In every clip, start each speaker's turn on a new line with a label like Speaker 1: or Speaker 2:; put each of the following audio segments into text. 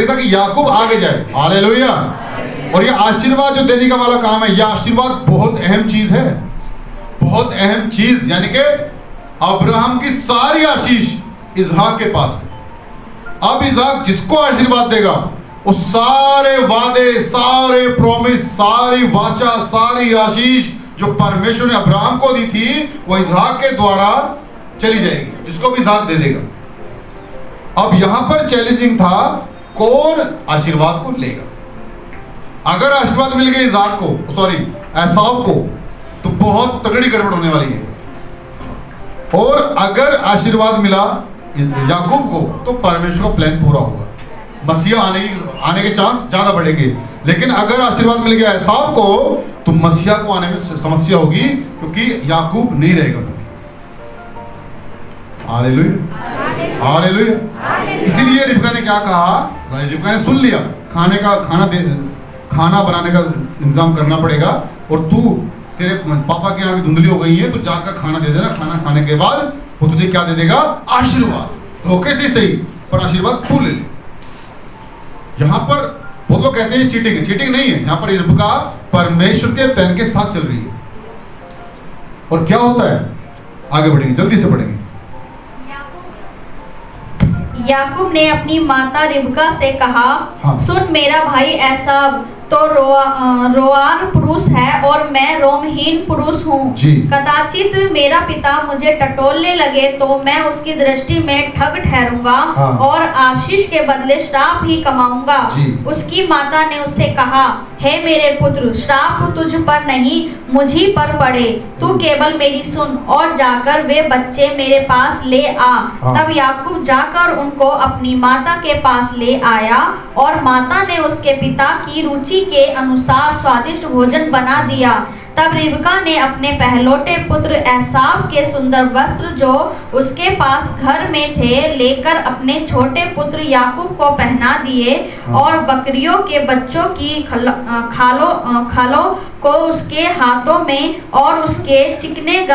Speaker 1: नौकरी था कि याकूब आगे जाए। हालेलुया। और ये आशीर्वाद जो देने का वाला काम है, यह आशीर्वाद बहुत अहम चीज है, बहुत अहम चीज। यानी कि अब्राहम की सारी आशीष इसहाक के पास है। अब इसहाक जिसको आशीर्वाद देगा वो सारे वादे, सारे प्रॉमिस, सारी वाचा, सारी आशीष जो परमेश्वर ने अब्राहम को दी थी वो इसहाक के द्वारा चली जाएगी, जिसको भी इसहाक दे देगा। अब यहां पर चैलेंजिंग था कौन आशीर्वाद को लेगा। अगर आशीर्वाद मिल गया इसहाक को, सॉरी एसाव को, तो बहुत तगड़ी गड़बड़ होने वाली है। और अगर आशीर्वाद मिला याकूब को तो परमेश्वर का प्लान पूरा होगा, मसीहा आने के चांस ज्यादा बढ़ेंगे। लेकिन अगर आशीर्वाद मिल गया एसाव को तो मसीहा को आने में समस्या होगी, क्योंकि याकूब नहीं रहेगा। Hallelujah, hallelujah. इसीलिए रिबका ने क्या कहा, रिबका ने सुन लिया, खाना बनाने का इंतजाम करना पड़ेगा, और तू तेरे पापा के यहाँ भी धुंधली हो गई है तो जाकर खाना दे देना। खाना खाने के बाद वो तुझे क्या दे देगा, आशीर्वाद। धोखे से सही पर आशीर्वाद तू ले ले। यहाँ पर वो लोग कहते हैं चीटिंग है, चीटिंग नहीं है। यहाँ पर रिबका परमेश्वर के प्लान के साथ चल रही है। और क्या होता है, आगे बढ़ेंगे, जल्दी से बढ़ेंगे।
Speaker 2: याकूब ने अपनी माता रिबका से कहा,
Speaker 1: हाँ।
Speaker 2: सुन, मेरा भाई एसाव तो रोआन पुरुष है और मैं रोमहीन पुरुष हूँ। कदाचित मेरा पिता मुझे टटोलने लगे तो मैं उसकी दृष्टि में ठग ठहरूंगा,
Speaker 1: हाँ।
Speaker 2: और आशीष के बदले श्राप ही कमाऊंगा। उसकी माता ने उससे कहा, हे मेरे पुत्र, श्राप तुझ पर नहीं मुझी पर पड़े, तू केवल मेरी सुन और जाकर वे बच्चे मेरे पास ले आ।
Speaker 1: हाँ।
Speaker 2: तब याकूब जाकर उनको अपनी माता के पास ले आया, और माता ने उसके पिता की रुचि के अनुसार स्वादिष्ट भोजन बना दिया। तब रिबका ने अपने पहलौठे पुत्र एसाव के सुंदर वस्त्र जो उसके पास घर में थे लेकर अपने छोटे पुत्र याकूब को पहना दिए, और बकरियों के बच्चों की खालों को उसके हाथों में और उसके चिकने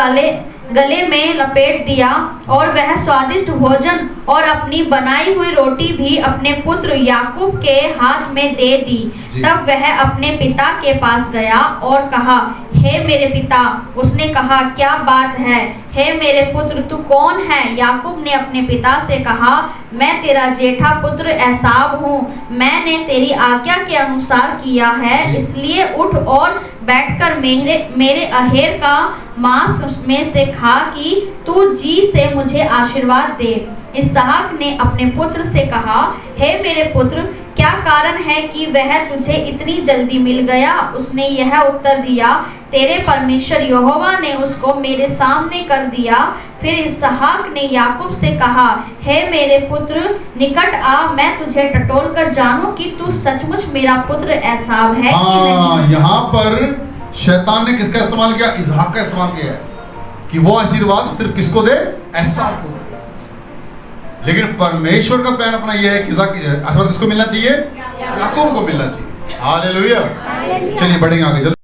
Speaker 2: गले में लपेट दिया, और वह स्वादिष्ट भोजन और अपनी बनाई हुई रोटी भी अपने पुत्र याकूब के हाथ में दे दी। तब वह अपने पिता के पास गया और कहा, हे मेरे पिता। उसने कहा, क्या बात है, हे मेरे पुत्र, तू कौन है? याकूब ने अपने पिता से कहा, मैं तेरा जेठा पुत्र एसाव हूँ। मैंने तेरी आज्ञा के अनुसार किया है, इसलिए उठ और बैठकर मेरे अहेर का मांस में से खा कि तू जी से मुझे आशीर्वाद दे। इसहाक ने अपने पुत्र से कहा, हे मेरे पुत्र, क्या कारण है कि वह तुझे इतनी जल्दी मिल गया? उसने यह उत्तर दिया, तेरे परमेश्वर यहोवा ने उसको मेरे सामने कर दिया। फिर इसहाक ने याकूब से कहा, हे मेरे पुत्र, निकट आ, मैं तुझे टटोल कर जानूं कि तू सचमुच मेरा पुत्र एसाव है कि नहीं।
Speaker 1: यहाँ पर शैतान ने किसका इस्तेमाल किया? इसहाक का इस्तेमाल किया है कि वो आशीर्वाद सिर्फ किसको दे? एसाव को दे। लेकिन परमेश्वर का प्लान अपना यह है कि आशीर्वाद किसको मिलना चाहिए? याकूब को मिलना चाहिए। हालेलुया। चलिए बढ़ेंगे आगे जल्दी।